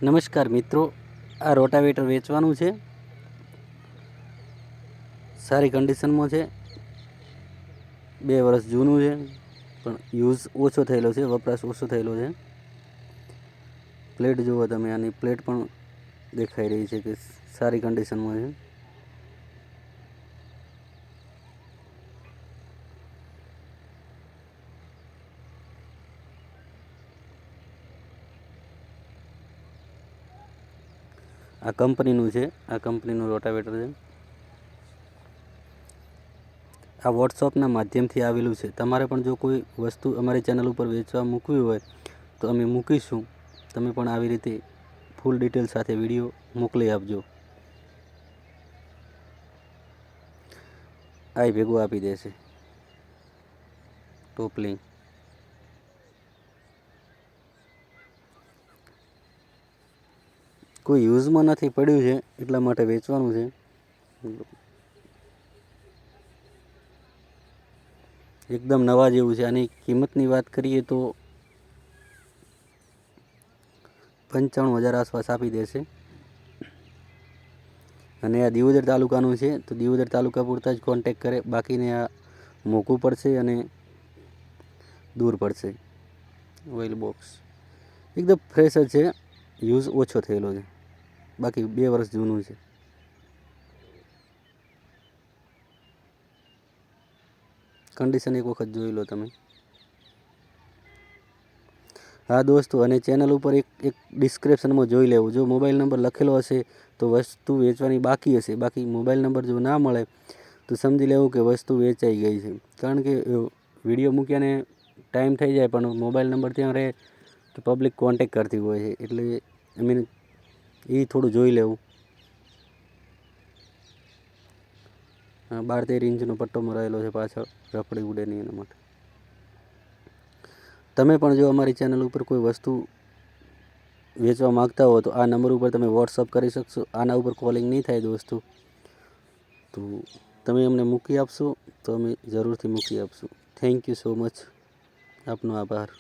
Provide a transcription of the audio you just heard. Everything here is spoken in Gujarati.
નમસ્કાર મિત્રો, આ રોટાવેટર વેચવાનું છે. સારી કન્ડિશનમાં છે. 2 વર્ષ જૂનું છે, પણ યુઝ ઓછો થયેલો છે, વપરાશ ઓછો થયેલો છે. પ્લેટ જુઓ તમે, આની પ્લેટ પણ દેખાઈ રહી છે કે સારી કન્ડિશનમાં છે. આ કંપનીનું છે, આ કંપનીનું રોટાવેટર છે. આ વોટ્સઅપના માધ્યમથી આવેલું છે. તમારે પણ જો કોઈ વસ્તુ અમારી ચેનલ ઉપર વેચવા મૂકવી હોય તો અમે મૂકીશું. તમે પણ આવી રીતે ફૂલ ડિટેલ સાથે વિડીયો મોકલી આપજો. આ ભેગું આપી દેશે ટોપલી. કોઈ યુઝમાં નથી પડ્યું છે, એટલા માટે વેચવાનું છે. એકદમ નવા જેવું છે. આની કિંમતની વાત કરીએ તો 95,000 આસપાસ આપી દેશે. અને આ દિયોદર તાલુકાનું છે, તો દિયોદર તાલુકા પૂરતા જ કોન્ટેક કરે. બાકીને આ મોંઘું પડશે અને દૂર પડશે. ઓઇલ બોક્સ એકદમ ફ્રેશ જ છે, યુઝ ઓછો થયેલો છે. બાકી 2 વર્ષ જૂનું છે. કન્ડિશન એક વખત જોઈ લો તમે. હા દોસ્તો, અને ચેનલ ઉપર એક ડિસ્ક્રિપ્શનમાં જોઈ લેવું. જો મોબાઈલ નંબર લખેલો હશે તો વસ્તુ વેચવાની બાકી હશે. બાકી મોબાઈલ નંબર જો ના મળે તો સમજી લેવું કે વસ્તુ વેચાઈ ગઈ છે. કારણ કે વિડીયો મૂક્યાને ટાઈમ થઈ જાય, પણ મોબાઈલ નંબર ત્યાં રહે તો પબ્લિક કોન્ટેક કરતી હોય છે. એટલે અમે એ થોડું જોઈ લેવું. 12-13 ઇંચનો પટ્ટો મરાયેલો છે પાછળ, રફડી ઉડે નહીં એના માટે. તમે પણ જો અમારી ચેનલ ઉપર કોઈ વસ્તુ વેચવા માગતા હો તો આ નંબર ઉપર તમે વોટ્સઅપ કરી શકશો. આના ઉપર કોલિંગ નહીં થાય દોસ્તો, તો તમે અમને મૂકી આપશો તો અમે જરૂરથી મૂકી આપશું. Thank you so much. આપનો આભાર.